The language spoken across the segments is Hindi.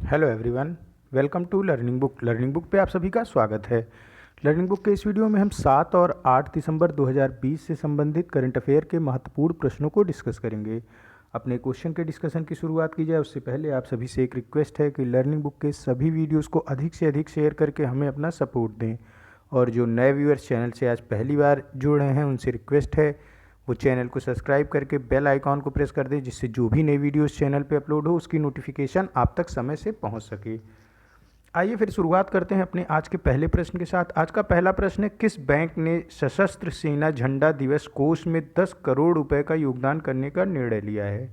Hello everyone, welcome to learning book पे आप सभी का स्वागत है। लर्निंग बुक के इस वीडियो में हम 7 और 8 दिसंबर 2020 से संबंधित करंट अफेयर के महत्वपूर्ण प्रश्नों को डिस्कस करेंगे। अपने क्वेश्चन के डिस्कशन की शुरुआत की जाए उससे पहले आप सभी से एक रिक्वेस्ट है कि लर्निंग बुक के सभी वीडियोस को अधिक से अधिक शेयर करके हमें अपना सपोर्ट दें। और जो नए व्यूअर्स चैनल से आज पहली बार जुड़ रहे हैं उनसे रिक्वेस्ट है वो चैनल को सब्सक्राइब करके बेल आइकॉन को प्रेस कर दें, जिससे जो भी नई वीडियोस चैनल पे अपलोड हो उसकी नोटिफिकेशन आप तक समय से पहुंच सके। आइए फिर शुरुआत करते हैं अपने आज के पहले प्रश्न के साथ। आज का पहला प्रश्न है, किस बैंक ने सशस्त्र सेना झंडा दिवस कोष में 10 करोड़ रुपए का योगदान करने का निर्णय लिया है?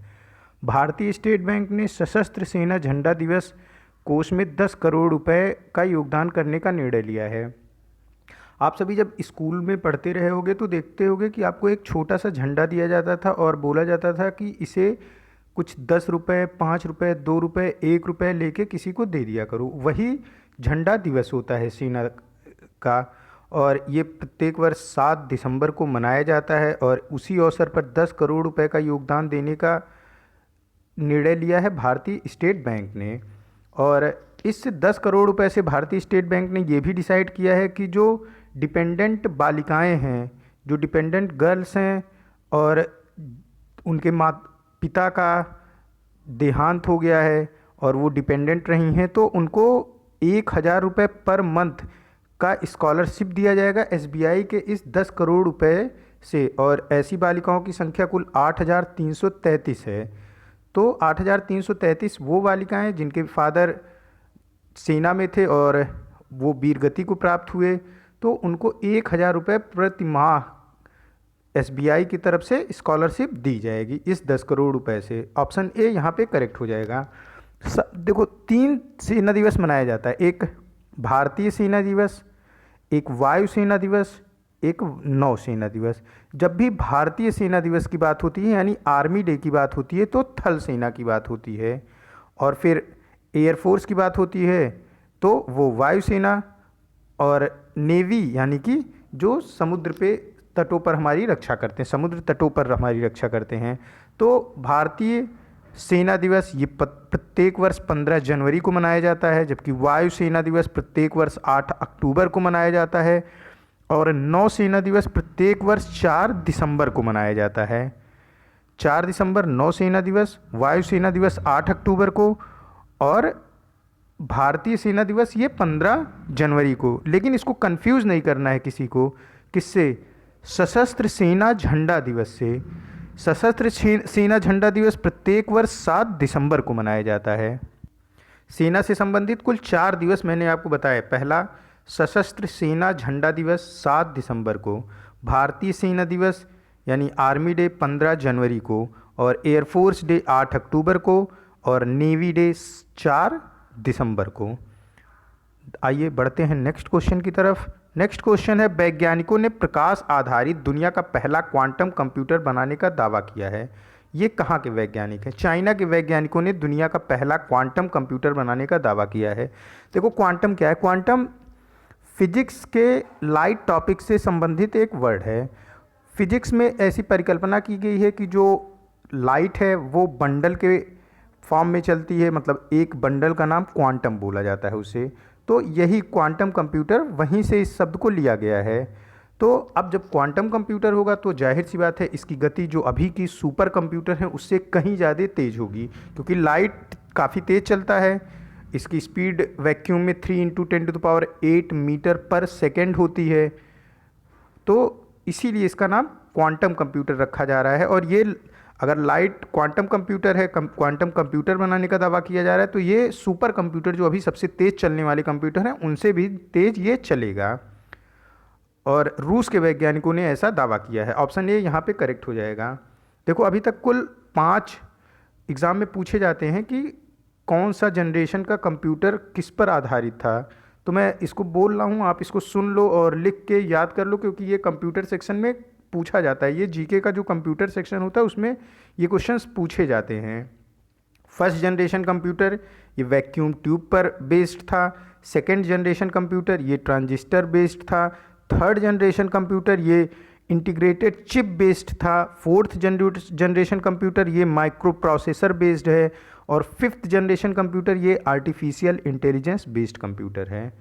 भारतीय स्टेट बैंक ने सशस्त्र सेना झंडा दिवस कोष में 10 करोड़ रुपए का योगदान करने का निर्णय लिया है। आप सभी जब स्कूल में पढ़ते रहे होगे तो देखते होगे कि आपको एक छोटा सा झंडा दिया जाता था और बोला जाता था कि इसे कुछ 10 रुपये, 5 रुपये, 2 रुपये, 1 रुपये लेके किसी को दे दिया करो। वही झंडा दिवस होता है सेना का, और ये प्रत्येक वर्ष 7 दिसंबर को मनाया जाता है। और उसी अवसर पर 10 करोड़ रुपए का योगदान देने का निर्णय लिया है भारतीय स्टेट बैंक ने। और इस 10 करोड़ रुपए से भारतीय स्टेट बैंक ने ये भी डिसाइड किया है कि जो डिपेंडेंट बालिकाएं हैं, जो डिपेंडेंट गर्ल्स हैं और उनके पिता का देहांत हो गया है और वो डिपेंडेंट रही हैं, तो उनको 1,000 रुपये पर मंथ का स्कॉलरशिप दिया जाएगा एसबीआई के इस 10 करोड़ रुपए से। और ऐसी बालिकाओं की संख्या कुल 8,333 है। तो 8,333 वो बालिकाएं जिनके फादर सेना में थे और वो वीरगति को प्राप्त हुए, तो उनको 1,000 रुपये प्रति माह एसबीआई की तरफ से स्कॉलरशिप दी जाएगी इस 10 करोड़ रुपए से। ऑप्शन ए यहाँ पे करेक्ट हो जाएगा। देखो, 3 सेना दिवस मनाया जाता है, एक भारतीय सेना दिवस, एक वायु सेना दिवस, एक नौसेना दिवस। जब भी भारतीय सेना दिवस की बात होती है यानी आर्मी डे की बात होती है तो थल सेना की बात होती है, और फिर एयरफोर्स की बात होती है तो वो वायुसेना, और नेवी यानी कि जो समुद्र पे तटों पर हमारी रक्षा करते हैं, समुद्र तटों पर हमारी रक्षा करते हैं। तो भारतीय सेना दिवस ये प्रत्येक वर्ष 15 जनवरी को मनाया जाता है, जबकि वायु सेना दिवस प्रत्येक वर्ष 8 अक्टूबर को मनाया जाता है, और नौसेना दिवस प्रत्येक वर्ष 4 दिसंबर को मनाया जाता है। 4 दिसंबर नौसेना दिवस, वायुसेना दिवस 8 अक्टूबर को, और भारतीय सेना दिवस ये 15 जनवरी को। लेकिन इसको कंफ्यूज नहीं करना है किसी को, किससे? सशस्त्र सेना झंडा दिवस से। सशस्त्र सेना झंडा दिवस प्रत्येक वर्ष 7 दिसंबर को मनाया जाता है। सेना से संबंधित कुल 4 दिवस मैंने आपको बताया। पहला, सशस्त्र सेना झंडा दिवस 7 दिसंबर को, भारतीय सेना दिवस यानी आर्मी डे 15 जनवरी को, और एयरफोर्स डे 8 अक्टूबर को, और नेवी डे 4 दिसंबर को। आइए बढ़ते हैं नेक्स्ट क्वेश्चन की तरफ। नेक्स्ट क्वेश्चन है, वैज्ञानिकों ने प्रकाश आधारित दुनिया का पहला क्वांटम कंप्यूटर बनाने का दावा किया है। ये कहाँ के वैज्ञानिक हैं? चाइना के वैज्ञानिकों ने दुनिया का पहला क्वांटम कंप्यूटर बनाने का दावा किया है। देखो, क्वांटम क्या है? क्वांटम फिजिक्स के लाइट टॉपिक से संबंधित एक वर्ड है। फिजिक्स में ऐसी परिकल्पना की गई है कि जो लाइट है वो बंडल के फॉर्म में चलती है, मतलब एक बंडल का नाम क्वांटम बोला जाता है उसे। तो यही क्वांटम कंप्यूटर, वहीं से इस शब्द को लिया गया है। तो अब जब क्वांटम कंप्यूटर होगा तो जाहिर सी बात है इसकी गति जो अभी की सुपर कंप्यूटर है उससे कहीं ज़्यादा तेज़ होगी, क्योंकि लाइट काफ़ी तेज़ चलता है। इसकी स्पीड वैक्यूम में 3 × 10⁸ मीटर पर सेकेंड होती है। तो इसीलिए इसका नाम क्वांटम कंप्यूटर रखा जा रहा है। और ये अगर लाइट क्वांटम कंप्यूटर है, क्वांटम कंप्यूटर बनाने का दावा किया जा रहा है, तो ये सुपर कंप्यूटर जो अभी सबसे तेज़ चलने वाले कंप्यूटर हैं उनसे भी तेज़ ये चलेगा। और रूस के वैज्ञानिकों ने ऐसा दावा किया है। ऑप्शन ए यहाँ पे करेक्ट हो जाएगा। देखो, अभी तक कुल 5 एग्ज़ाम में पूछे जाते हैं कि कौन सा जनरेशन का कंप्यूटर किस पर आधारित था। तो मैं इसको बोल रहा हूँ, आप इसको सुन लो और लिख के याद कर लो, क्योंकि ये कंप्यूटर सेक्शन में पूछा जाता है। ये जीके का जो कंप्यूटर सेक्शन होता है उसमें ये क्वेश्चंस पूछे जाते हैं। फर्स्ट जनरेशन कंप्यूटर ये वैक्यूम ट्यूब पर बेस्ड था। सेकंड जनरेशन कंप्यूटर ये ट्रांजिस्टर बेस्ड था। थर्ड जनरेशन कंप्यूटर ये इंटीग्रेटेड चिप बेस्ड था। फोर्थ जनरेशन कंप्यूटर ये माइक्रो प्रोसेसर बेस्ड है। और फिफ्थ जनरेशन कंप्यूटर ये आर्टिफिशियल इंटेलिजेंस बेस्ड कंप्यूटर है।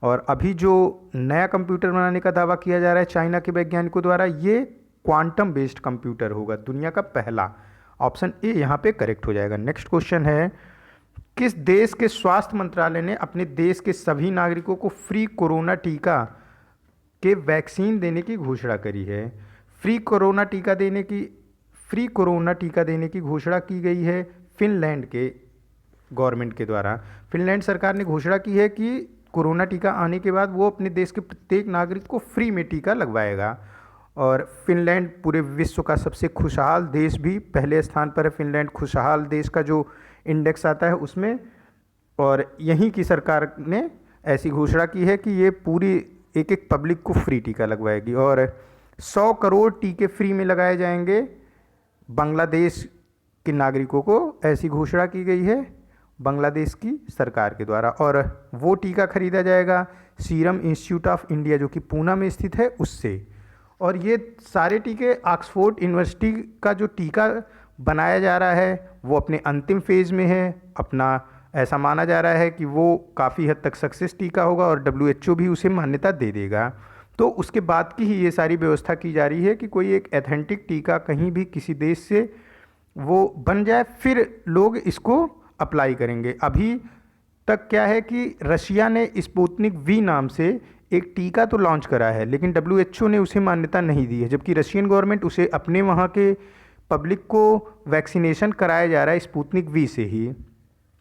और अभी जो नया कंप्यूटर बनाने का दावा किया जा रहा है चाइना के वैज्ञानिकों द्वारा, ये क्वांटम बेस्ड कंप्यूटर होगा, दुनिया का पहला। ऑप्शन ए यहाँ पे करेक्ट हो जाएगा। नेक्स्ट क्वेश्चन है, किस देश के स्वास्थ्य मंत्रालय ने अपने देश के सभी नागरिकों को फ्री कोरोना टीका के वैक्सीन देने की घोषणा करी है? फ्री कोरोना टीका देने की घोषणा की गई है फिनलैंड के गवर्नमेंट के द्वारा। फिनलैंड सरकार ने घोषणा की है कि कोरोना टीका आने के बाद वो अपने देश के प्रत्येक नागरिक को फ्री में टीका लगवाएगा। और फिनलैंड पूरे विश्व का सबसे खुशहाल देश भी पहले स्थान पर है। फिनलैंड खुशहाल देश का जो इंडेक्स आता है उसमें, और यहीं की सरकार ने ऐसी घोषणा की है कि ये पूरी एक एक पब्लिक को फ्री टीका लगवाएगी। और 100 करोड़ टीके फ्री में लगाए जाएंगे बांग्लादेश के नागरिकों को, ऐसी घोषणा की गई है बांग्लादेश की सरकार के द्वारा। और वो टीका खरीदा जाएगा सीरम इंस्टीट्यूट ऑफ इंडिया जो कि पूना में स्थित है उससे। और ये सारे टीके ऑक्सफोर्ड यूनिवर्सिटी का जो टीका बनाया जा रहा है वो अपने अंतिम फेज़ में है अपना। ऐसा माना जा रहा है कि वो काफ़ी हद तक सक्सेस टीका होगा और WHO भी उसे मान्यता दे देगा। तो उसके बाद की ही ये सारी व्यवस्था की जा रही है कि कोई एक एथेंटिक टीका कहीं भी किसी देश से वो बन जाए, फिर लोग इसको अप्लाई करेंगे। अभी तक क्या है कि रशिया ने स्पुतनिक वी नाम से एक टीका तो लॉन्च करा है, लेकिन WHO ने उसे मान्यता नहीं दी है, जबकि रशियन गवर्नमेंट उसे अपने वहाँ के पब्लिक को वैक्सीनेशन कराया जा रहा है स्पुतनिक वी से ही,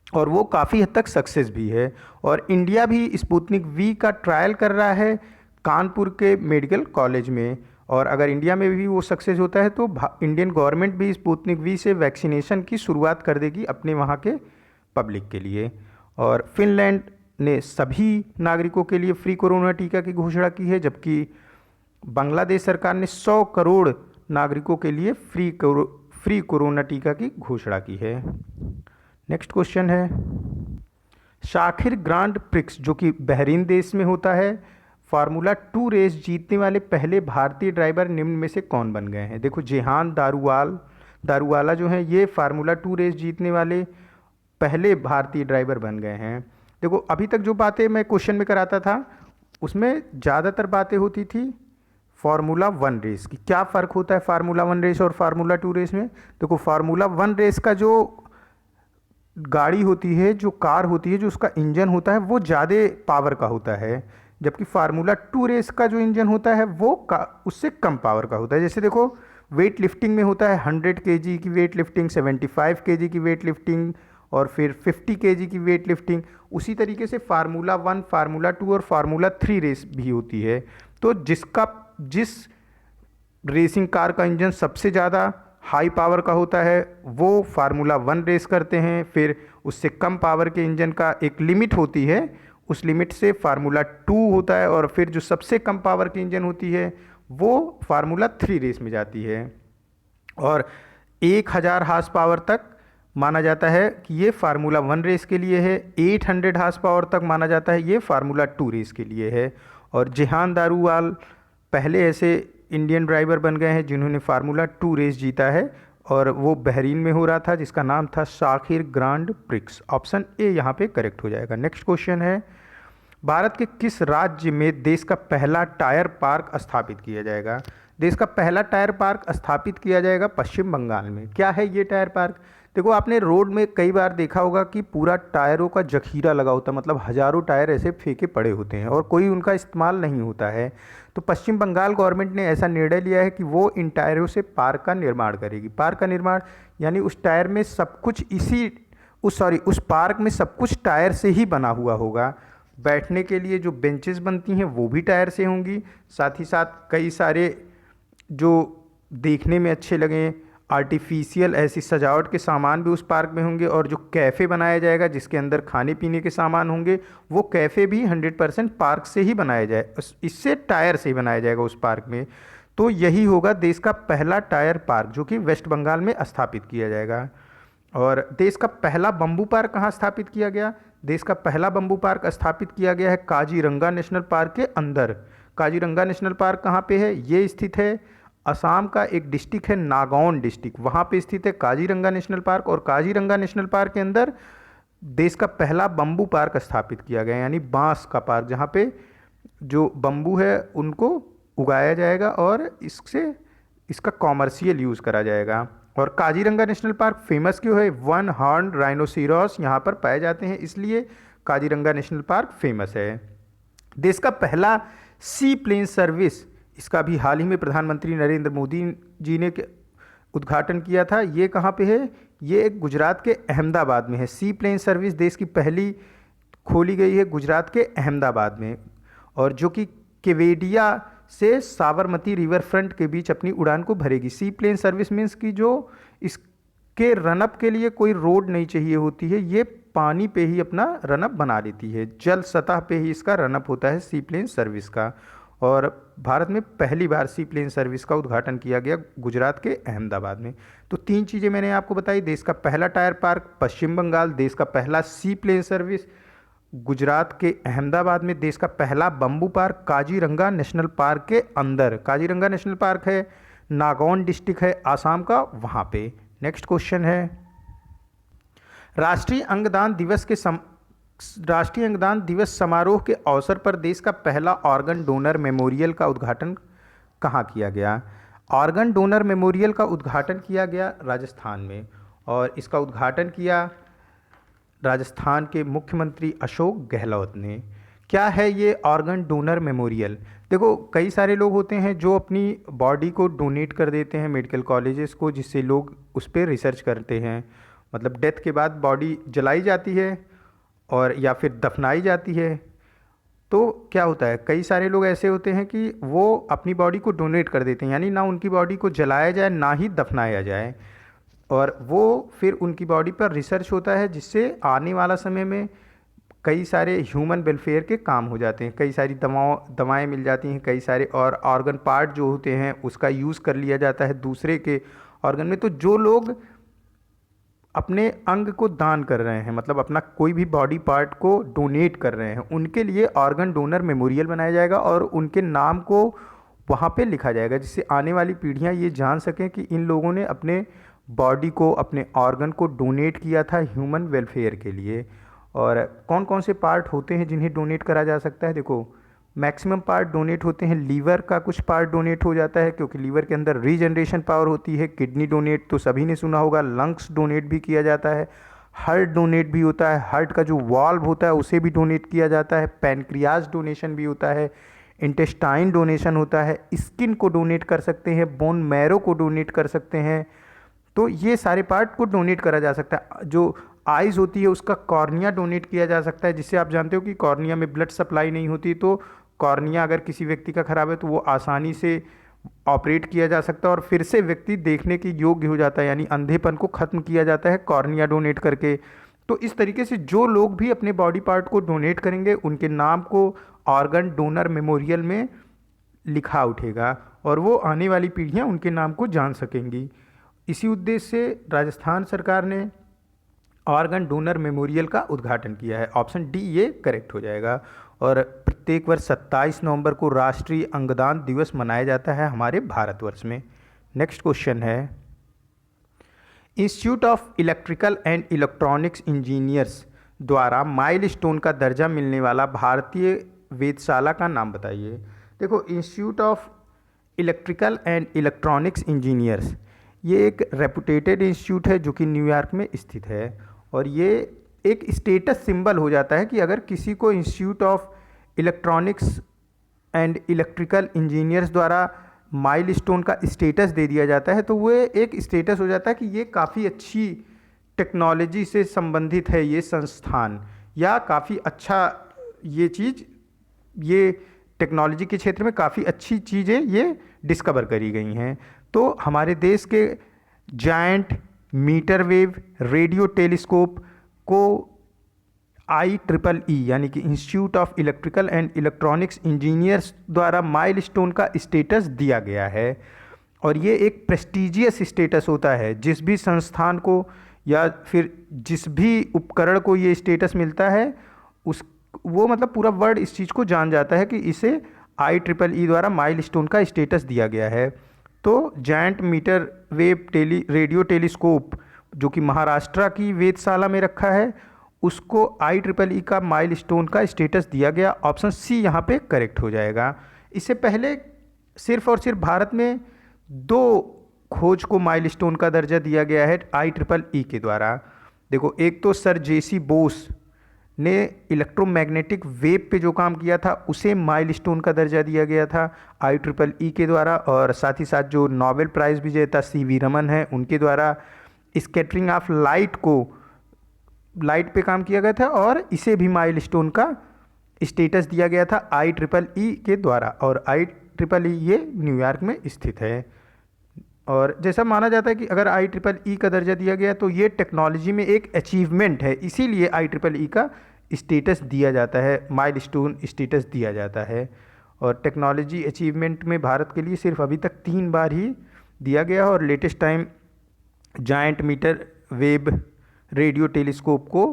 और वो काफ़ी हद तक सक्सेस भी है। और इंडिया भी स्पुतनिक वी का ट्रायल कर रहा है कानपुर के मेडिकल कॉलेज में। और अगर इंडिया में भी वो सक्सेस होता है तो इंडियन गवर्नमेंट भी स्पुतनिक वी से वैक्सीनेशन की शुरुआत कर देगी अपने वहाँ के पब्लिक के लिए। और फिनलैंड ने सभी नागरिकों के लिए फ्री कोरोना टीका की घोषणा की है, जबकि बांग्लादेश सरकार ने 100 करोड़ नागरिकों के लिए फ्री कोरोना टीका की घोषणा की है। नेक्स्ट क्वेश्चन है, शाखिर ग्रांड प्रिक्स जो कि बहरीन देश में होता है, फार्मूला 2 रेस जीतने वाले पहले भारतीय ड्राइवर निम्न में से कौन बन गए हैं? देखो, जेहान दारूवाला जो हैं ये फार्मूला 2 रेस जीतने वाले पहले भारतीय ड्राइवर बन गए हैं। देखो, अभी तक जो बातें मैं क्वेश्चन में कराता था उसमें ज़्यादातर बातें होती थी फार्मूला 1 रेस की। क्या फ़र्क होता है फार्मूला 1 रेस और फार्मूला 2 रेस में? देखो, फार्मूला 1 रेस का जो गाड़ी होती है, जो कार होती है, जो उसका इंजन होता है वो ज़्यादा पावर का होता है, जबकि फार्मूला 2 रेस का जो इंजन होता है वो उससे कम पावर का होता है। जैसे देखो, वेट लिफ्टिंग में होता है 100 kg की वेट लिफ्टिंग, 75 kg की वेट लिफ्टिंग और फिर 50 kg की वेट लिफ्टिंग। उसी तरीके से फार्मूला 1, फार्मूला 2 और फार्मूला 3 रेस भी होती है। तो जिस रेसिंग कार का इंजन सबसे ज़्यादा हाई पावर का होता है वो फार्मूला 1 रेस करते हैं। फिर उससे कम पावर के इंजन का एक लिमिट होती है, उस लिमिट से फार्मूला 2 होता है, और फिर जो सबसे कम पावर की इंजन होती है वो फार्मूला 3 रेस में जाती है। और 1000 हार्स पावर तक माना जाता है कि ये फार्मूला 1 रेस के लिए है, 800 हार्स पावर तक माना जाता है ये फार्मूला 2 रेस के लिए है। और जेहान दारूवाल पहले ऐसे इंडियन ड्राइवर बन गए हैं जिन्होंने फार्मूला 2 रेस जीता है, और वो बहरीन में हो रहा था जिसका नाम था शाखिर ग्रांड प्रिक्स। ऑप्शन ए यहाँ पे करेक्ट हो जाएगा। नेक्स्ट क्वेश्चन है, भारत के किस राज्य में देश का पहला टायर पार्क स्थापित किया जाएगा? देश का पहला टायर पार्क स्थापित किया जाएगा पश्चिम बंगाल में। क्या है ये टायर पार्क? देखो, आपने रोड में कई बार देखा होगा कि पूरा टायरों का जखीरा लगा होता है, मतलब हज़ारों टायर ऐसे फेंके पड़े होते हैं और कोई उनका इस्तेमाल नहीं होता है। तो पश्चिम बंगाल गवर्नमेंट ने ऐसा निर्णय लिया है कि वो इन टायरों से पार्क का निर्माण करेगी। पार्क का निर्माण यानी उस टायर में सब कुछ उस पार्क में सब कुछ टायर से ही बना हुआ होगा। बैठने के लिए जो बेंचेस बनती हैं वो भी टायर से होंगी, साथ ही साथ कई सारे जो देखने में अच्छे लगें आर्टिफिशियल ऐसी सजावट के सामान भी उस पार्क में होंगे, और जो कैफ़े बनाया जाएगा जिसके अंदर खाने पीने के सामान होंगे वो कैफ़े भी 100% पार्क से ही बनाया जाए, इससे टायर से ही बनाया जाएगा उस पार्क में। तो यही होगा देश का पहला टायर पार्क जो कि वेस्ट बंगाल में स्थापित किया जाएगा। और देश का पहला बम्बू पार्क कहाँ स्थापित किया गया? देश का पहला बम्बू पार्क स्थापित किया गया है काजीरंगा नेशनल पार्क के अंदर। काजीरंगा नेशनल पार्क कहाँ पे है? ये स्थित है असम का एक डिस्ट्रिक्ट है नागौन डिस्ट्रिक्ट, वहाँ पे स्थित है काजीरंगा नेशनल पार्क। और काजीरंगा नेशनल पार्क के अंदर देश का पहला बम्बू पार्क स्थापित किया गया, यानी बांस का पार्क, जहाँ पे जो बम्बू है उनको उगाया जाएगा और इसका कॉमर्शियल यूज़ करा जाएगा। और काजीरंगा नेशनल पार्क फेमस क्यों है? वन हॉर्न राइनोसिरोस यहाँ पर पाए जाते हैं, इसलिए काजीरंगा नेशनल पार्क फेमस है। देश का पहला सी प्लेन सर्विस, इसका भी हाल ही में प्रधानमंत्री नरेंद्र मोदी जी ने उद्घाटन किया था। ये कहाँ पे है? ये एक गुजरात के अहमदाबाद में है। सी प्लेन सर्विस देश की पहली खोली गई है गुजरात के अहमदाबाद में, और जो कि केवेडिया से साबरमती रिवर फ्रंट के बीच अपनी उड़ान को भरेगी। सी प्लेन सर्विस मीन्स की जो इसके रनअप के लिए कोई रोड नहीं चाहिए होती है, ये पानी पे ही अपना रनअप बना लेती है, जल सतह पे ही इसका रनअप होता है सी प्लेन सर्विस का। और भारत में पहली बार सी प्लेन सर्विस का उद्घाटन किया गया गुजरात के अहमदाबाद में। तो 3 चीज़ें मैंने आपको बताई, देश का पहला टायर पार्क पश्चिम बंगाल, देश का पहला सी प्लेन सर्विस गुजरात के अहमदाबाद में, देश का पहला bamboo park Kaziranga national park के अंदर। काजीरंगा नेशनल पार्क है नागौन डिस्ट्रिक्ट है आसाम का, वहाँ पे। नेक्स्ट क्वेश्चन है, राष्ट्रीय अंगदान दिवस समारोह के अवसर पर देश का पहला ऑर्गन डोनर मेमोरियल का उद्घाटन कहाँ किया गया? ऑर्गन डोनर मेमोरियल का उद्घाटन किया गया राजस्थान में, और इसका उद्घाटन किया राजस्थान के मुख्यमंत्री अशोक गहलोत ने। क्या है ये ऑर्गन डोनर मेमोरियल? देखो, कई सारे लोग होते हैं जो अपनी बॉडी को डोनेट कर देते हैं मेडिकल कॉलेजेस को, जिससे लोग उस पर रिसर्च करते हैं। मतलब डेथ के बाद बॉडी जलाई जाती है और या फिर दफनाई जाती है। तो क्या होता है, कई सारे लोग ऐसे होते हैं कि वो अपनी बॉडी को डोनेट कर देते हैं, यानी ना उनकी बॉडी को जलाया जाए ना ही दफनाया जाए, और वो फिर उनकी बॉडी पर रिसर्च होता है, जिससे आने वाला समय में कई सारे ह्यूमन वेलफेयर के काम हो जाते हैं, कई सारी दवाएं मिल जाती हैं, कई सारे और ऑर्गन पार्ट जो होते हैं उसका यूज़ कर लिया जाता है दूसरे के ऑर्गन में। तो जो लोग अपने अंग को दान कर रहे हैं, मतलब अपना कोई भी बॉडी पार्ट को डोनेट कर रहे हैं, उनके लिए ऑर्गन डोनर मेमोरियल बनाया जाएगा और उनके नाम को वहाँ पे लिखा जाएगा, जिससे आने वाली पीढ़ियाँ ये जान सकें कि इन लोगों ने अपने बॉडी को, अपने ऑर्गन को डोनेट किया था ह्यूमन वेलफेयर के लिए। और कौन कौन से पार्ट होते हैं जिन्हें डोनेट करा जा सकता है? देखो, मैक्सिमम पार्ट डोनेट होते हैं। लीवर का कुछ पार्ट डोनेट हो जाता है, क्योंकि लीवर के अंदर रीजनरेशन पावर होती है। किडनी डोनेट तो सभी ने सुना होगा। लंग्स डोनेट भी किया जाता है। हार्ट डोनेट भी होता है, हार्ट का जो वाल्व होता है उसे भी डोनेट किया जाता है। पैनक्रियाज डोनेशन भी होता है। इंटेस्टाइन डोनेशन होता है। स्किन को डोनेट कर सकते हैं, बोन मैरो को डोनेट कर सकते हैं। तो ये सारे पार्ट को डोनेट करा जा सकता है। जो आइज़ होती है उसका कॉर्निया डोनेट किया जा सकता है, जिससे आप जानते हो कि कॉर्निया में ब्लड सप्लाई नहीं होती, तो कॉर्निया अगर किसी व्यक्ति का ख़राब है तो वो आसानी से ऑपरेट किया जा सकता है और फिर से व्यक्ति देखने के योग्य हो जाता है, यानी अंधेपन को ख़त्म किया जाता है कॉर्निया डोनेट करके। तो इस तरीके से जो लोग भी अपने बॉडी पार्ट को डोनेट करेंगे उनके नाम को ऑर्गन डोनर मेमोरियल में लिखा उठेगा और वो आने वाली पीढ़ियाँ उनके नाम को जान सकेंगी। इसी उद्देश्य से राजस्थान सरकार ने ऑर्गन डोनर मेमोरियल का उद्घाटन किया है। ऑप्शन डी ये करेक्ट हो जाएगा। और प्रत्येक वर्ष 27 नवंबर को राष्ट्रीय अंगदान दिवस मनाया जाता है हमारे भारतवर्ष में। नेक्स्ट क्वेश्चन है, institute of Electrical and Electronics Engineers द्वारा माइलस्टोन का दर्जा मिलने वाला भारतीय वेधशाला का नाम बताइए। देखो, institute of Electrical and Electronics engineers ये एक रेपुटेटेड इंस्टीट्यूट है जो कि न्यूयॉर्क में स्थित है, और ये एक स्टेटस सिंबल हो जाता है कि अगर किसी को institute of electronics and electrical engineers द्वारा माइलस्टोन का स्टेटस दे दिया जाता है तो वो एक स्टेटस हो जाता है कि ये काफ़ी अच्छी टेक्नोलॉजी से संबंधित है ये संस्थान, या काफ़ी अच्छा ये चीज़, ये टेक्नोलॉजी के क्षेत्र में काफ़ी अच्छी चीज़ें ये डिस्कवर करी गई हैं। तो हमारे देश के Giant Metrewave Radio Telescope को IEEE यानी कि Institute of Electrical and Electronics Engineers द्वारा माइलस्टोन का स्टेटस दिया गया है, और ये एक प्रेस्टिजियस स्टेटस होता है। जिस भी संस्थान को या फिर जिस भी उपकरण को ये स्टेटस मिलता है वो मतलब पूरा वर्ल्ड इस चीज़ को जान जाता है कि इसे IEEE द्वारा माइलस्टोन का स्टेटस दिया गया है। तो Giant Metrewave Radio Telescope जो कि महाराष्ट्र की वेधशाला में रखा है, उसको IEEE का माइलस्टोन का स्टेटस दिया गया। ऑप्शन सी यहाँ पे करेक्ट हो जाएगा। इससे पहले सिर्फ और सिर्फ भारत में 2 खोज को माइलस्टोन का दर्जा दिया गया है IEEE के द्वारा। देखो, एक तो सर जेसी बोस ने इलेक्ट्रोमैग्नेटिक वेव पे जो काम किया था उसे माइलस्टोन का दर्जा दिया गया था IEEE के द्वारा, और साथ ही साथ जो नोबेल प्राइज़ विजेता CV रमन है उनके द्वारा स्कैटरिंग ऑफ लाइट पे काम किया गया था, और इसे भी माइलस्टोन का स्टेटस दिया गया था IEEE के द्वारा। और IEEE ये न्यूयॉर्क में स्थित है। और जैसा माना जाता है कि अगर IEEE का दर्जा दिया गया तो ये टेक्नोलॉजी में एक अचीवमेंट है, इसीलिए IEEE का स्टेटस दिया जाता है, माइलस्टोन स्टेटस दिया जाता है। और टेक्नोलॉजी अचीवमेंट में भारत के लिए सिर्फ अभी तक 3 बार ही दिया गया, और latest time Giant Metrewave Radio Telescope को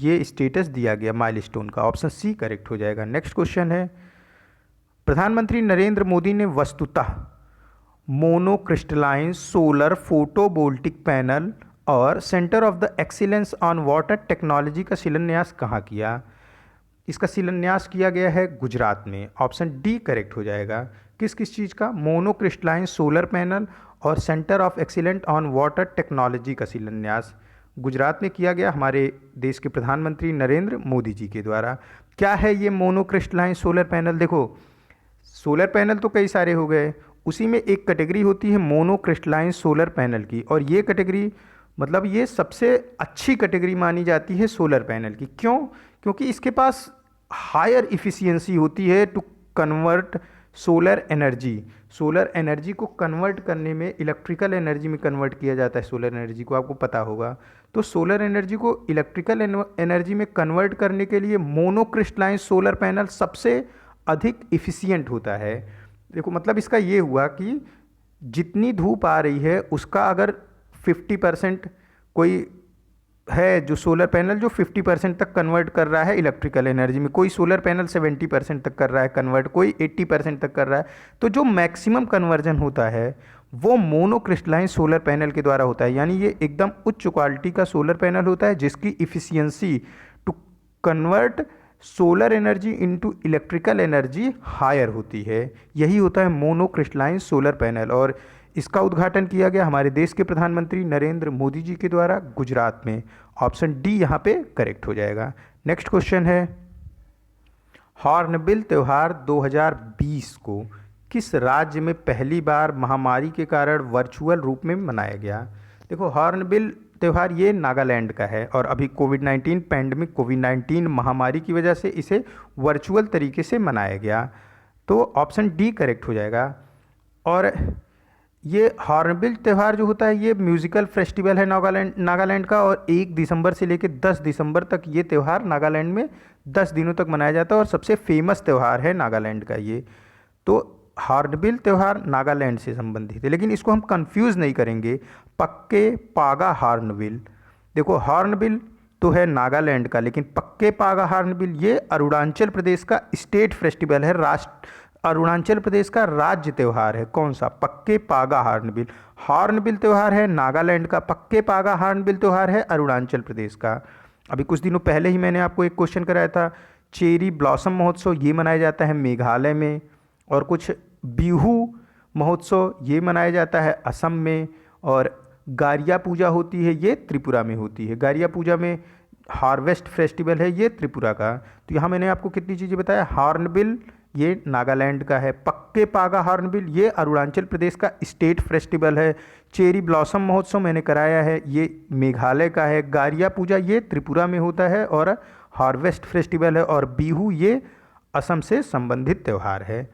ये स्टेटस दिया गया माइलस्टोन का। ऑप्शन सी करेक्ट हो जाएगा। नेक्स्ट क्वेश्चन है, प्रधानमंत्री नरेंद्र मोदी ने वस्तुतः मोनोक्रिस्टलाइन सोलर फोटोवोल्टिक पैनल और centre of the excellence on water technology का शिलान्यास कहाँ किया? इसका शिलान्यास किया गया है गुजरात में। ऑप्शन डी करेक्ट हो जाएगा। किस किस चीज़ का? मोनोक्रिस्टलाइन सोलर पैनल और centre of excellent on water technology का शिलान्यास गुजरात में किया गया हमारे देश के प्रधानमंत्री नरेंद्र मोदी जी के द्वारा। क्या है ये मोनोक्रिस्टलाइन सोलर पैनल? देखो, सोलर पैनल तो कई सारे हो गए, उसी में एक कैटेगरी होती है मोनोक्रिस्टलाइन सोलर पैनल की, और ये कैटेगरी मतलब ये सबसे अच्छी कैटेगरी मानी जाती है सोलर पैनल की। क्यों? क्योंकि इसके पास हायर इफ़िशियंसी होती है टू कन्वर्ट सोलर एनर्जी को कन्वर्ट करने में, इलेक्ट्रिकल एनर्जी में कन्वर्ट किया जाता है सोलर एनर्जी को, आपको पता होगा। तो सोलर एनर्जी को इलेक्ट्रिकल एनर्जी में कन्वर्ट करने के लिए मोनोक्रिस्टलाइन सोलर पैनल सबसे अधिक इफ़िशियंट होता है। देखो, मतलब इसका ये हुआ कि जितनी धूप आ रही है उसका अगर 50% कोई है जो सोलर पैनल जो 50% तक कन्वर्ट कर रहा है इलेक्ट्रिकल एनर्जी में, कोई सोलर पैनल 70% तक कर रहा है कन्वर्ट, कोई 80% तक कर रहा है, तो जो मैक्सिमम कन्वर्जन होता है वो मोनोक्रिस्टलाइन सोलर पैनल के द्वारा होता है। यानी ये एकदम उच्च क्वालिटी का सोलर पैनल होता है जिसकी efficiency to convert solar energy into electrical energy higher होती है। यही होता है मोनोक्रिस्टलाइन सोलर पैनल, और इसका उद्घाटन किया गया हमारे देश के प्रधानमंत्री नरेंद्र मोदी जी के द्वारा गुजरात में। ऑप्शन डी यहाँ पे करेक्ट हो जाएगा। नेक्स्ट क्वेश्चन है, हॉर्नबिल त्यौहार 2020 को किस राज्य में पहली बार महामारी के कारण वर्चुअल रूप में मनाया गया? देखो, हॉर्नबिल त्यौहार ये नागालैंड का है, और अभी कोविड-19 पैंडमिक कोविड-19 महामारी की वजह से इसे वर्चुअल तरीके से मनाया गया। तो ऑप्शन डी करेक्ट हो जाएगा। और ये हॉर्नबिल त्यौहार जो होता है ये म्यूज़िकल फेस्टिवल है नागालैंड का, और 1 दिसंबर से लेकर 10 दिसंबर तक ये त्यौहार नागालैंड में 10 दिनों तक मनाया जाता है, और सबसे फेमस त्यौहार है नागालैंड का ये। तो हॉर्नबिल त्यौहार नागालैंड से संबंधित है, लेकिन इसको हम कंफ्यूज नहीं करेंगे। पक्के पागा हॉर्नबिल, देखो हॉर्नबिल तो है नागालैंड का, लेकिन पक्के पागा हॉर्नबिल ये अरुणाचल प्रदेश का स्टेट फेस्टिवल है, अरुणाचल प्रदेश का राज्य त्यौहार है। कौन सा? पक्के पागा हॉर्नबिल। हॉर्नबिल त्यौहार है नागालैंड का, पक्के पागा हॉर्नबिल त्यौहार है अरुणाचल प्रदेश का। अभी कुछ दिनों पहले ही मैंने आपको एक क्वेश्चन कराया था, चेरी ब्लॉसम महोत्सव ये मनाया जाता है मेघालय में, और कुछ बिहू महोत्सव ये मनाया जाता है असम में, और गारिया पूजा होती है ये त्रिपुरा में होती है। गारिया पूजा में हार्वेस्ट फेस्टिवल है ये त्रिपुरा का। तो यहाँ मैंने आपको कितनी चीज़ें बताया, हॉर्नबिल ये नागालैंड का है, पक्के पागा हॉर्नबिल ये अरुणाचल प्रदेश का स्टेट फेस्टिवल है, चेरी ब्लॉसम महोत्सव मैंने कराया है ये मेघालय का है, गारिया पूजा ये त्रिपुरा में होता है, और हार्वेस्ट फेस्टिवल है, और बिहू ये असम से संबंधित त्यौहार है।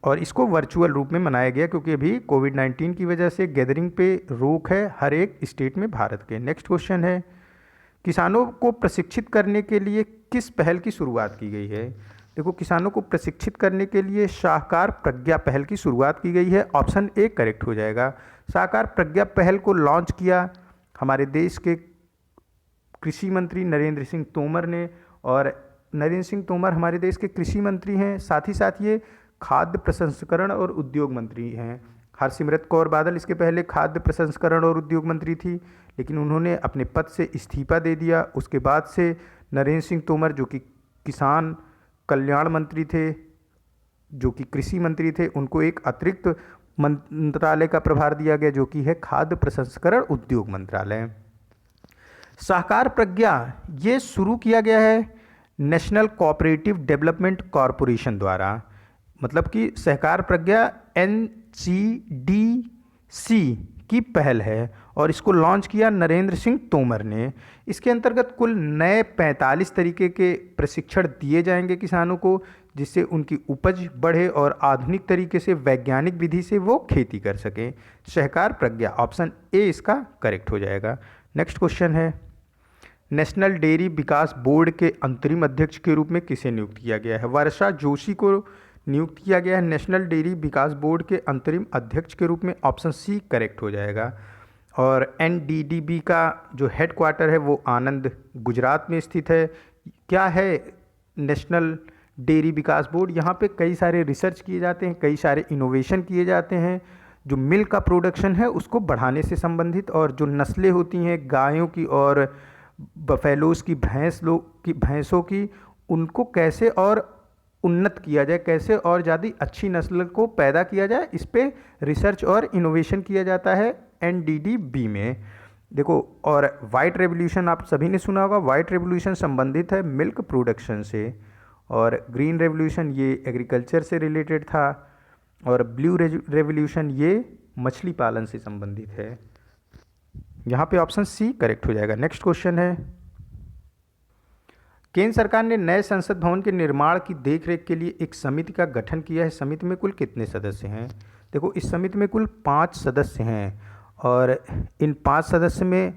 और इसको वर्चुअल रूप में मनाया गया क्योंकि अभी कोविड-19 की वजह से गैदरिंग पे रोक है हर एक स्टेट में भारत के। नेक्स्ट क्वेश्चन है, किसानों को प्रशिक्षित करने के लिए किस पहल की शुरुआत की गई है? देखो, किसानों को प्रशिक्षित करने के लिए शाहकार प्रज्ञा पहल की शुरुआत की गई है। ऑप्शन ए करेक्ट हो जाएगा। शाहकार प्रज्ञा पहल को लॉन्च किया हमारे देश के कृषि मंत्री नरेंद्र सिंह तोमर ने, और नरेंद्र सिंह तोमर हमारे देश के कृषि मंत्री हैं। साथ ही साथ ये खाद्य प्रसंस्करण और उद्योग मंत्री हैं। हरसिमरत कौर बादल इसके पहले खाद्य प्रसंस्करण और उद्योग मंत्री थी, लेकिन उन्होंने अपने पद से इस्तीफा दे दिया। उसके बाद से नरेंद्र सिंह तोमर जो कि किसान कल्याण मंत्री थे, जो कि कृषि मंत्री थे, उनको एक अतिरिक्त मंत्रालय का प्रभार दिया गया जो कि है खाद्य प्रसंस्करण उद्योग मंत्रालय। सहकार प्रज्ञा ये शुरू किया गया है नेशनल कोऑपरेटिव डेवलपमेंट कॉरपोरेशन द्वारा, मतलब कि सहकार प्रज्ञा NCDC की पहल है और इसको लॉन्च किया नरेंद्र सिंह तोमर ने। इसके अंतर्गत कुल नए 45 तरीके के प्रशिक्षण दिए जाएंगे किसानों को, जिससे उनकी उपज बढ़े और आधुनिक तरीके से वैज्ञानिक विधि से वो खेती कर सकें। सहकार प्रज्ञा ऑप्शन ए इसका करेक्ट हो जाएगा। नेक्स्ट क्वेश्चन है, नेशनल डेयरी विकास बोर्ड के अंतरिम अध्यक्ष के रूप में किसे नियुक्त किया गया है? वर्षा जोशी को नियुक्त किया गया है नेशनल डेयरी विकास बोर्ड के अंतरिम अध्यक्ष के रूप में। ऑप्शन सी करेक्ट हो जाएगा। और NDDB का जो हेडक्वार्टर है वो आनंद गुजरात में स्थित है। क्या है नेशनल डेयरी विकास बोर्ड? यहाँ पे कई सारे रिसर्च किए जाते हैं, कई सारे इनोवेशन किए जाते हैं, जो मिल्क का प्रोडक्शन है उसको बढ़ाने से संबंधित, और जो नस्लें होती हैं गायों की और बफेलोस की भैंसों की, उनको कैसे और उन्नत किया जाए, कैसे और ज़्यादा अच्छी नस्ल को पैदा किया जाए, इस पे रिसर्च और इनोवेशन किया जाता है NDDB में। देखो, और वाइट रेवोल्यूशन आप सभी ने सुना होगा, वाइट रेवोल्यूशन संबंधित है मिल्क प्रोडक्शन से, और ग्रीन रेवोल्यूशन ये एग्रीकल्चर से रिलेटेड था, और ब्लू रेवोल्यूशन ये मछली पालन से संबंधित है। यहाँ पे ऑप्शन सी करेक्ट हो जाएगा। नेक्स्ट क्वेश्चन है, केंद्र सरकार ने नए संसद भवन के निर्माण की देखरेख के लिए एक समिति का गठन किया है। समिति में कुल कितने सदस्य हैं? देखो, इस समिति में कुल 5 सदस्य हैं, और इन 5 सदस्य में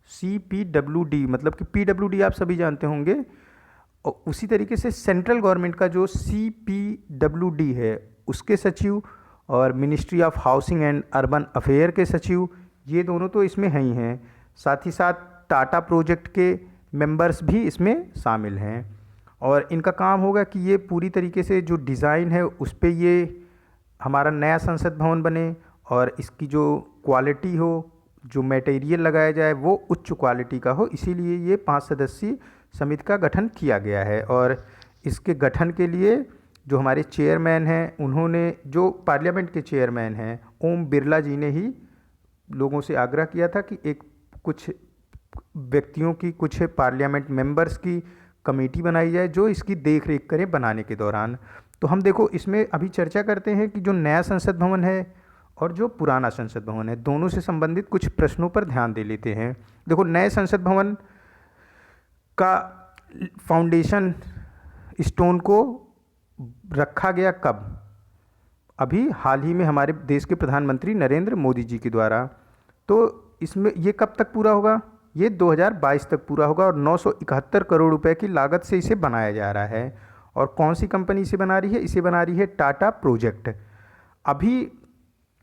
CPWD मतलब कि PWD आप सभी जानते होंगे, और उसी तरीके से सेंट्रल गवर्नमेंट का जो CPWD है उसके सचिव, और ministry of housing and urban affair के सचिव, ये दोनों तो इसमें हैं ही हैं। साथ ही साथ टाटा प्रोजेक्ट के मेंबर्स भी इसमें शामिल हैं, और इनका काम होगा कि ये पूरी तरीके से जो डिज़ाइन है उस पर ये हमारा नया संसद भवन बने, और इसकी जो क्वालिटी हो, जो मटेरियल लगाया जाए वो उच्च क्वालिटी का हो। इसीलिए ये 5 सदस्यीय समिति का गठन किया गया है। और इसके गठन के लिए जो हमारे चेयरमैन हैं, उन्होंने, जो पार्लियामेंट के चेयरमैन हैं ओम बिरला जी ने ही लोगों से आग्रह किया था कि एक कुछ व्यक्तियों की, कुछ पार्लियामेंट मेंबर्स की कमेटी बनाई जाए जो इसकी देख रेख करें बनाने के दौरान। तो हम देखो इसमें अभी चर्चा करते हैं कि जो नया संसद भवन है और जो पुराना संसद भवन है, दोनों से संबंधित कुछ प्रश्नों पर ध्यान दे लेते हैं। देखो, नए संसद भवन का फाउंडेशन स्टोन को रखा गया कब? अभी हाल ही में हमारे देश के प्रधानमंत्री नरेंद्र मोदी जी के द्वारा। तो इसमें ये कब तक पूरा होगा? ये 2022 तक पूरा होगा, और 971 करोड़ रुपए की लागत से इसे बनाया जा रहा है। और कौन सी कंपनी इसे बना रही है? इसे बना रही है टाटा प्रोजेक्ट। अभी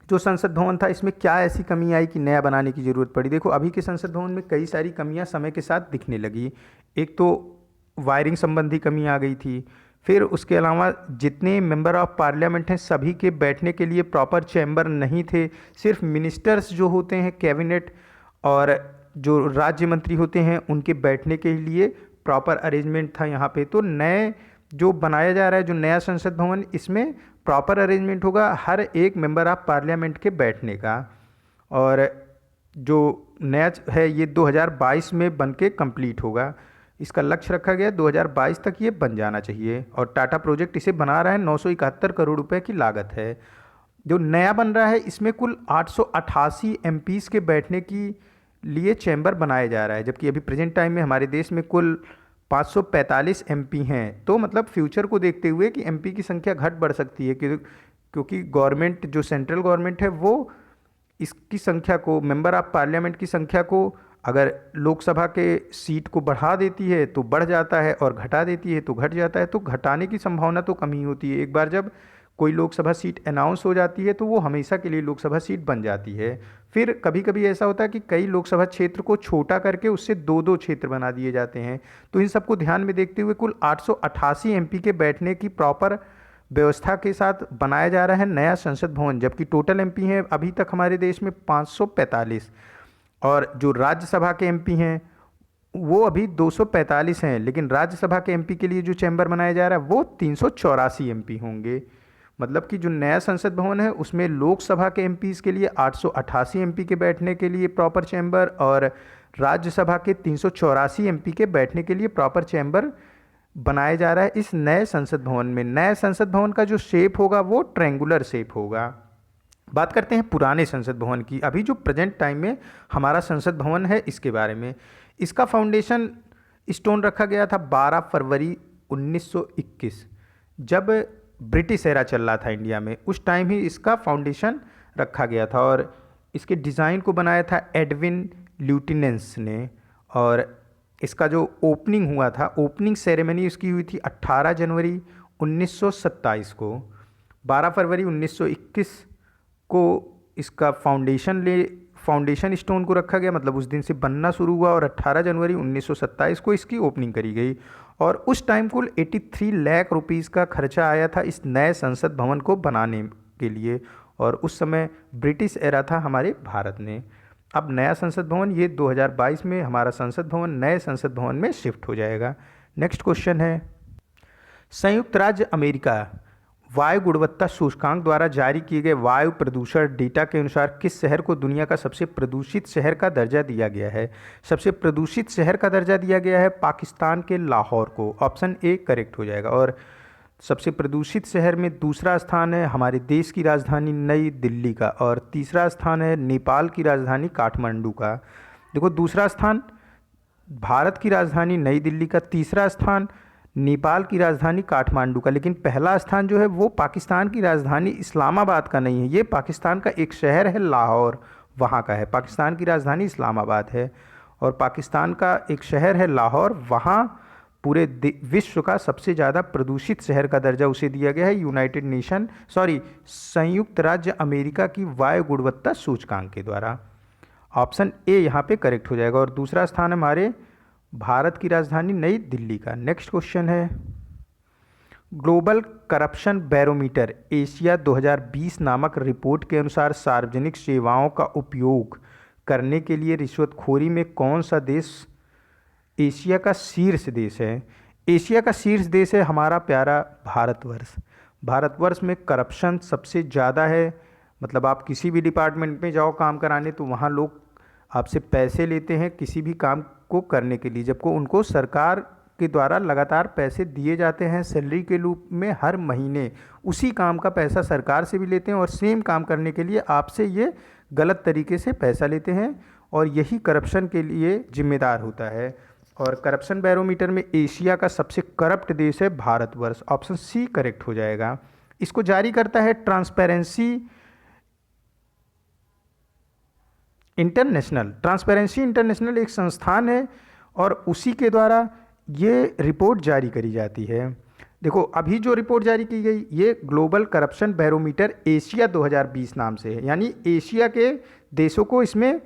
जो संसद भवन था इसमें क्या ऐसी कमी आई कि नया बनाने की ज़रूरत पड़ी? देखो, अभी के संसद भवन में कई सारी कमियां समय के साथ दिखने लगी। एक तो वायरिंग संबंधी कमी आ गई थी, फिर उसके अलावा जितने मेंबर ऑफ पार्लियामेंट हैं सभी के बैठने के लिए प्रॉपर चैम्बर नहीं थे। सिर्फ मिनिस्टर्स जो होते हैं कैबिनेट और जो राज्य मंत्री होते हैं उनके बैठने के लिए प्रॉपर अरेंजमेंट था यहाँ पे। तो नए जो बनाया जा रहा है, जो नया संसद भवन, इसमें प्रॉपर अरेंजमेंट होगा हर एक मेंबर ऑफ पार्लियामेंट के बैठने का। और जो नया है ये 2022 में बन के कम्प्लीट होगा। इसका लक्ष्य रखा गया 2022 तक ये बन जाना चाहिए, और टाटा प्रोजेक्ट इसे बना रहा है। 971 करोड़ रुपए की लागत है। जो नया बन रहा है इसमें कुल 888 MPs के बैठने की लिए चैम्बर बनाया जा रहा है, जबकि अभी प्रेजेंट टाइम में हमारे देश में कुल 545 MP हैं। तो मतलब फ्यूचर को देखते हुए कि MP की संख्या घट बढ़ सकती है, क्योंकि गवर्नमेंट, जो सेंट्रल गवर्नमेंट है, वो इसकी संख्या को, मेंबर ऑफ पार्लियामेंट की संख्या को, अगर लोकसभा के सीट को बढ़ा देती है तो बढ़ जाता है, और घटा देती है तो घट जाता है। तो घटाने की संभावना तो कम ही होती है। एक बार जब कोई लोकसभा सीट अनाउंस हो जाती है तो वो हमेशा के लिए लोकसभा सीट बन जाती है। फिर कभी कभी ऐसा होता है कि कई लोकसभा क्षेत्र को छोटा करके उससे दो दो क्षेत्र बना दिए जाते हैं। तो इन सबको ध्यान में देखते हुए कुल 888 एमपी के बैठने की प्रॉपर व्यवस्था के साथ बनाया जा रहा है नया संसद भवन, जबकि टोटल एमपी हैं अभी तक हमारे देश में 545, और जो राज्यसभा के एमपी हैं वो अभी 245 हैं, लेकिन राज्यसभा के एमपी के लिए जो चैम्बर बनाया जा रहा है वो 384 एमपी होंगे। मतलब कि जो नया संसद भवन है उसमें लोकसभा के एमपीज़ के लिए 888 एमपी के बैठने के लिए प्रॉपर चैम्बर और राज्यसभा के 384 एमपी के बैठने के लिए प्रॉपर चैम्बर बनाया जा रहा है इस नए संसद भवन में। नए संसद भवन का जो शेप होगा वो ट्रायंगुलर शेप होगा। बात करते हैं पुराने संसद भवन की। अभी जो प्रेजेंट टाइम में हमारा संसद भवन है इसके बारे में, इसका फाउंडेशन स्टोन रखा गया था 12 फरवरी 1921, जब ब्रिटिश एरा चल रहा था इंडिया में, उस टाइम ही इसका फाउंडेशन रखा गया था। और इसके डिज़ाइन को बनाया था एडविन ल्यूटिनेंस ने, और इसका जो ओपनिंग हुआ था, ओपनिंग सेरेमनी उसकी हुई थी 18 जनवरी 1927 को। 12 फरवरी 1921 को इसका फाउंडेशन स्टोन को रखा गया, मतलब उस दिन से बनना शुरू हुआ, और 18 जनवरी 1927 को इसकी ओपनिंग करी गई। और उस टाइम कुल 83 लाख रुपीस का खर्चा आया था इस नए संसद भवन को बनाने के लिए, और उस समय ब्रिटिश एरा था हमारे भारत में। अब नया संसद भवन ये 2022 में हमारा संसद भवन नए संसद भवन में शिफ्ट हो जाएगा। नेक्स्ट क्वेश्चन है, संयुक्त राज्य अमेरिका वायु गुणवत्ता सूचकांक द्वारा जारी किए गए वायु प्रदूषण डेटा के अनुसार किस शहर को दुनिया का सबसे प्रदूषित शहर का दर्जा दिया गया है? सबसे प्रदूषित शहर का दर्जा दिया गया है पाकिस्तान के लाहौर को। ऑप्शन ए करेक्ट हो जाएगा। और सबसे प्रदूषित शहर में दूसरा स्थान है हमारे देश की राजधानी नई दिल्ली का, और तीसरा स्थान है नेपाल की राजधानी काठमांडू का। देखो, दूसरा स्थान भारत की राजधानी नई दिल्ली का, तीसरा स्थान नेपाल की राजधानी काठमांडू का, लेकिन पहला स्थान जो है वो पाकिस्तान की राजधानी इस्लामाबाद का नहीं है, ये पाकिस्तान का एक शहर है लाहौर, वहाँ का है। पाकिस्तान की राजधानी इस्लामाबाद है और पाकिस्तान का एक शहर है लाहौर, वहाँ पूरे विश्व का सबसे ज़्यादा प्रदूषित शहर का दर्जा उसे दिया गया है संयुक्त राज्य अमेरिका की वायु गुणवत्ता सूचकांक के द्वारा। ऑप्शन ए यहाँ पे करेक्ट हो जाएगा। और दूसरा स्थान है हमारे भारत की राजधानी नई दिल्ली का। नेक्स्ट क्वेश्चन है, ग्लोबल करप्शन बैरोमीटर एशिया 2020 नामक रिपोर्ट के अनुसार सार्वजनिक सेवाओं का उपयोग करने के लिए रिश्वतखोरी में कौन सा देश एशिया का शीर्ष देश है? एशिया का शीर्ष देश है हमारा प्यारा भारतवर्ष। भारतवर्ष में करप्शन सबसे ज़्यादा है, मतलब आप किसी भी डिपार्टमेंट में जाओ काम कराने तो वहाँ लोग आपसे पैसे लेते हैं किसी भी काम को करने के लिए, जबकि उनको सरकार के द्वारा लगातार पैसे दिए जाते हैं सैलरी के रूप में हर महीने। उसी काम का पैसा सरकार से भी लेते हैं और सेम काम करने के लिए आपसे ये गलत तरीके से पैसा लेते हैं, और यही करप्शन के लिए जिम्मेदार होता है। और करप्शन बैरोमीटर में एशिया का सबसे करप्ट देश है भारतवर्ष। ऑप्शन सी करेक्ट हो जाएगा। इसको जारी करता है ट्रांसपेरेंसी इंटरनेशनल एक संस्थान है और उसी के द्वारा ये रिपोर्ट जारी करी जाती है। देखो, अभी जो रिपोर्ट जारी की गई ये ग्लोबल करप्शन बैरोमीटर एशिया 2020 नाम से है, यानी एशिया के देशों को इसमें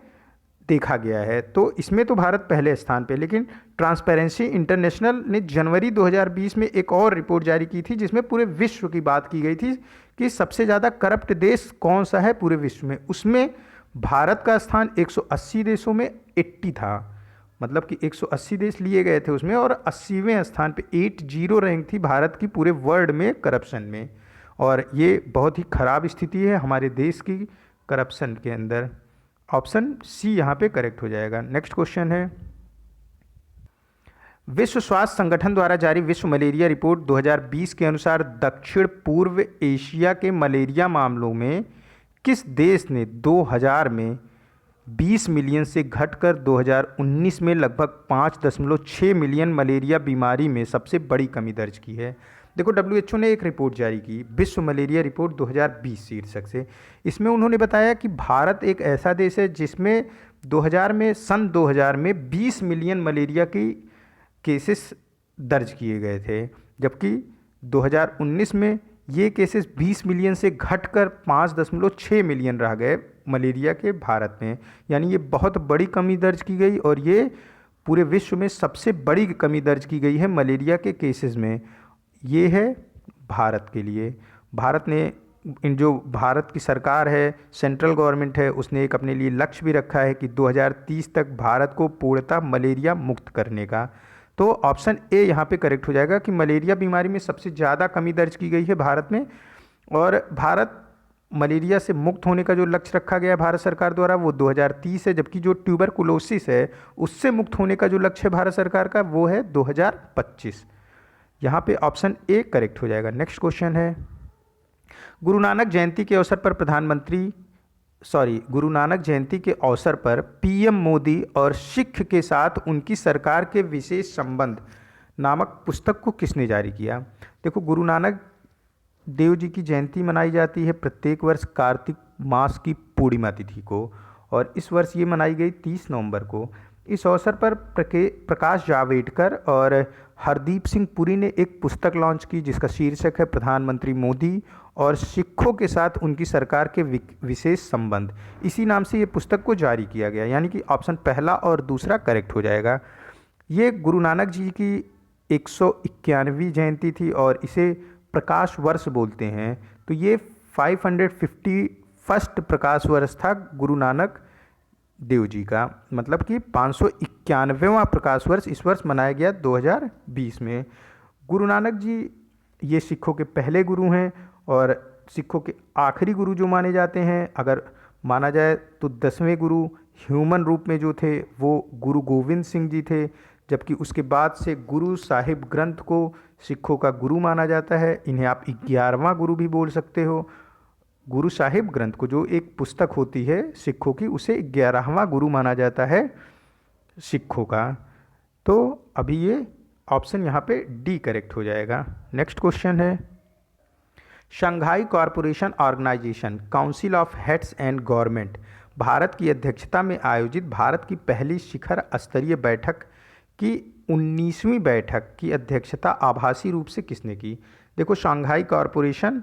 देखा गया है। तो इसमें तो भारत पहले स्थान पे, लेकिन ट्रांसपेरेंसी इंटरनेशनल ने जनवरी 2020 में एक और रिपोर्ट जारी की थी जिसमें पूरे विश्व की बात की गई थी कि सबसे ज़्यादा करप्ट देश कौन सा है पूरे विश्व में। उसमें भारत का स्थान 180 देशों में 80 था, मतलब कि 180 देश लिए गए थे उसमें, और 80वें स्थान पे 80 रैंक थी भारत की पूरे वर्ल्ड में करप्शन में। और ये बहुत ही ख़राब स्थिति है हमारे देश की करप्शन के अंदर। ऑप्शन सी यहाँ पे करेक्ट हो जाएगा। नेक्स्ट क्वेश्चन है, विश्व स्वास्थ्य संगठन द्वारा जारी विश्व मलेरिया रिपोर्ट 2020 के अनुसार दक्षिण पूर्व एशिया के मलेरिया मामलों में किस देश ने 2000 में 20 मिलियन से घटकर 2019 में लगभग 5.6 मिलियन मलेरिया बीमारी में सबसे बड़ी कमी दर्ज की है? देखो, WHO ने एक रिपोर्ट जारी की, विश्व मलेरिया रिपोर्ट 2020 शीर्षक से। इसमें उन्होंने बताया कि भारत एक ऐसा देश है जिसमें सन 2000 में 20 मिलियन मलेरिया की केसेस दर्ज किए गए थे, जबकि 2019 में ये केसेस 20 मिलियन से घटकर 5.6 मिलियन रह गए मलेरिया के भारत में। यानी ये बहुत बड़ी कमी दर्ज की गई और ये पूरे विश्व में सबसे बड़ी कमी दर्ज की गई है मलेरिया के केसेस में। ये है भारत के लिए। भारत ने जो भारत की सरकार है, सेंट्रल गवर्नमेंट है, उसने एक अपने लिए लक्ष्य भी रखा है कि 2030 तक भारत को पूर्णतः मलेरिया मुक्त करने का। तो ऑप्शन ए यहाँ पे करेक्ट हो जाएगा कि मलेरिया बीमारी में सबसे ज़्यादा कमी दर्ज की गई है भारत में। और भारत मलेरिया से मुक्त होने का जो लक्ष्य रखा गया है भारत सरकार द्वारा वो 2030 है, जबकि जो ट्यूबरकुलोसिस है उससे मुक्त होने का जो लक्ष्य है भारत सरकार का वो है 2025। यहाँ पे ऑप्शन ए करेक्ट हो जाएगा। नेक्स्ट क्वेश्चन है, गुरु नानक जयंती के अवसर पर पीएम मोदी और सिख के साथ उनकी सरकार के विशेष संबंध नामक पुस्तक को किसने जारी किया? देखो, गुरु नानक देव जी की जयंती मनाई जाती है प्रत्येक वर्ष कार्तिक मास की पूर्णिमा तिथि को, और इस वर्ष ये मनाई गई 30 नवंबर को। इस अवसर पर प्रकाश जावड़ेकर और हरदीप सिंह पुरी ने एक पुस्तक लॉन्च की जिसका शीर्षक है प्रधानमंत्री मोदी और सिखों के साथ उनकी सरकार के विशेष संबंध। इसी नाम से ये पुस्तक को जारी किया गया, यानी कि ऑप्शन पहला और दूसरा करेक्ट हो जाएगा। ये गुरु नानक जी की 191वीं जयंती थी और इसे प्रकाश वर्ष बोलते हैं। तो ये 551st प्रकाश वर्ष था गुरु नानक देव जी का, मतलब कि 591वां प्रकाश वर्ष इस वर्ष मनाया गया 2020 में। गुरु नानक जी ये सिखों के पहले गुरु हैं और सिखों के आखिरी गुरु जो माने जाते हैं। अगर माना जाए तो 10वें गुरु ह्यूमन रूप में जो थे वो गुरु गोविंद सिंह जी थे, जबकि उसके बाद से गुरु साहिब ग्रंथ को सिखों का गुरु माना जाता है। इन्हें आप 11वां गुरु भी बोल सकते हो। गुरु साहिब ग्रंथ को, जो एक पुस्तक होती है सिखों की, उसे 11वां गुरु माना जाता है सिखों का। तो अभी ये ऑप्शन यहाँ पे डी करेक्ट हो जाएगा। नेक्स्ट क्वेश्चन है, Shanghai corporation organisation council of heads and government Bharat की अध्यक्षता में आयोजित भारत की पहली शिखर स्तरीय बैठक की 19वीं बैठक की अध्यक्षता आभासी रूप से किसने की? देखो, शंघाई कॉरपोरेशन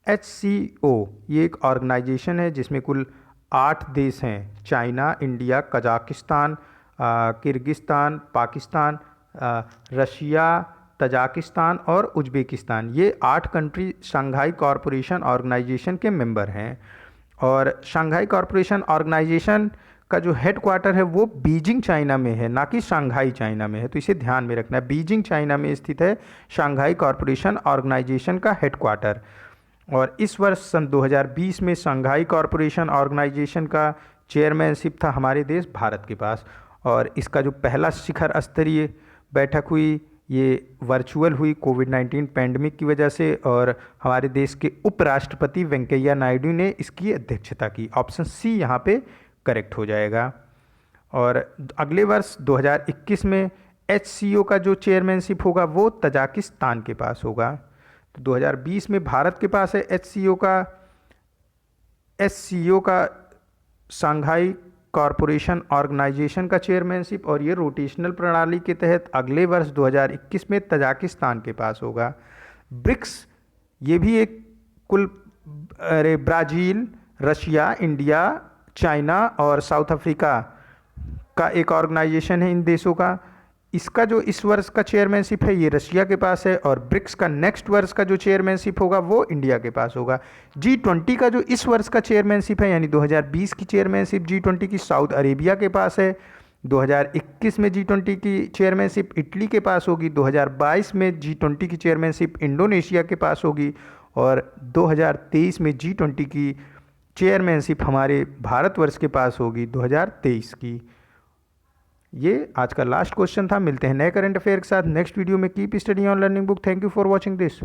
HCO ये एक ऑर्गेनाइजेशन है जिसमें कुल 8 देश हैं, China, India, Kazakhstan, Kyrgyzstan, Pakistan, Russia, Tajikistan और उज्बेकिस्तान। ये 8 कंट्री शंघाई कॉरपोरेशन ऑर्गेनाइजेशन के मेंबर हैं। और शंघाई कॉरपोरेशन ऑर्गेनाइजेशन का जो हेडक्वार्टर है वो बीजिंग चाइना में है, ना कि शंघाई चाइना में है। तो इसे ध्यान में रखना है, बीजिंग चाइना में स्थित है शंघाई कॉरपोरेशन ऑर्गेनाइजेशन का हेडक्वार्टर। और इस वर्ष सन 2020 में शंघाई कॉरपोरेशन ऑर्गेनाइजेशन का चेयरमैनशिप था हमारे देश भारत के पास। और इसका जो पहला शिखर स्तरीय बैठक हुई ये वर्चुअल हुई कोविड-19 पैंडमिक की वजह से, और हमारे देश के उपराष्ट्रपति वेंकैया नायडू ने इसकी अध्यक्षता की। ऑप्शन सी यहाँ पे करेक्ट हो जाएगा। और अगले वर्ष 2021 में HCO का जो चेयरमैनशिप होगा वो तजाकिस्तान के पास होगा। तो 2020 में भारत के पास है HCO का शंघाई कॉरपोरेशन ऑर्गेनाइजेशन का चेयरमैनशिप, और ये रोटेशनल प्रणाली के तहत अगले वर्ष 2021 में तजाकिस्तान के पास होगा। ब्रिक्स ये भी एक ब्राज़ील, रशिया, इंडिया, चाइना और साउथ अफ्रीका का एक ऑर्गेनाइजेशन है इन देशों का। इसका जो इस वर्ष का चेयरमैनशिप है ये रशिया के पास है, और ब्रिक्स का नेक्स्ट वर्ष का जो चेयरमैनशिप होगा वो इंडिया के पास होगा। G20 का जो इस वर्ष का चेयरमैनशिप है यानी 2020 की चेयरमैनशिप G20 की साउथ अरेबिया के पास है। 2021 में G20 की चेयरमैनशिप इटली के पास होगी। 2022 में G20 की चेयरमैनशिप इंडोनेशिया के पास होगी, और 2023 में G20 की चेयरमैनशिप हमारे भारतवर्ष के पास होगी 2023 की। ये आज का लास्ट क्वेश्चन था। मिलते हैं नए करंट अफेयर के साथ नेक्स्ट वीडियो में। Keep study on learning book. Thank you for watching this.